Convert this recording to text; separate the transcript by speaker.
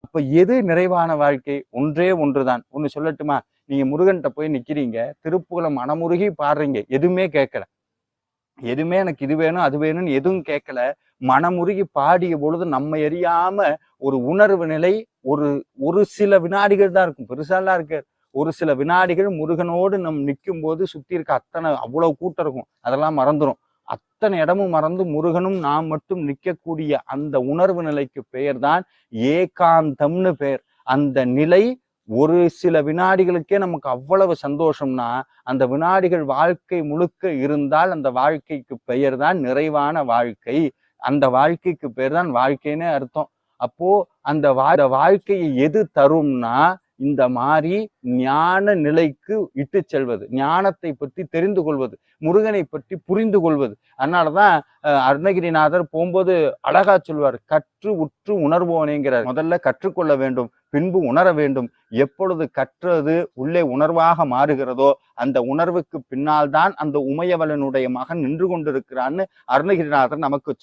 Speaker 1: அப்ப எது நிறைவான வாழ்க்கை? ஒன்றே ஒன்றுதான். ஒண்ணு சொல்லட்டுமா? நீங்க முருகன்ட்ட போய் நிக்கிறீங்க, திருப்புகழ மனமுருகி பாடுறீங்க, எதுவுமே கேட்கல. எதுவுமே எனக்கு இது வேணும் அது வேணும்னு எதுவும் கேட்கல. மனமுருகி பாடிய பொழுது நம்ம அறியாம ஒரு உணர்வு நிலை ஒரு ஒரு சில வினாடிகள் தான் இருக்கும், பெருசாலாம் இருக்காது. ஒரு சில வினாடிகள் முருகனோடு நம் நிற்கும் போது சுத்தி இருக்க அத்தனை அவ்வளவு கூட்டம் இருக்கும், அதெல்லாம் மறந்துடும். அத்தனை இடமும் மறந்து முருகனும் நாம் மட்டும் நிற்கக்கூடிய அந்த உணர்வு நிலைக்கு பெயர் தான் ஏகாந்தம்னு பெயர். அந்த நிலை ஒரு சில வினாடிகளுக்கே நமக்கு அவ்வளவு சந்தோஷம்னா, அந்த வினாடிகள் வாழ்க்கை முழுக்க இருந்தால் அந்த வாழ்க்கைக்கு பெயர் தான் நிறைவான வாழ்க்கை. அந்த வாழ்க்கைக்கு பெயர் தான் வாழ்க்கைன்னு அர்த்தம். அப்போ அந்த வாழ்க்கையை எது தரும்னா, இந்த மாதிரி ஞான நிலைக்கு இட்டு செல்வது, ஞானத்தை பற்றி தெரிந்து கொள்வது, முருகனை பற்றி புரிந்து கொள்வது. அதனாலதான் அருணகிரிநாதர் போகும்போது அழகா சொல்வார், கற்று உற்று உணர்வோனேங்கிறார். முதல்ல கற்றுக்கொள்ள வேண்டும், பின்பு உணர வேண்டும். எப்பொழுது கற்றது உள்ளே உணர்வாக மாறுகிறதோ அந்த உணர்வுக்கு பின்னால் தான் அந்த உமையவளனுடைய மகன் நின்று கொண்டிருக்கிறான்னு அருணகிரிநாதர் நமக்கு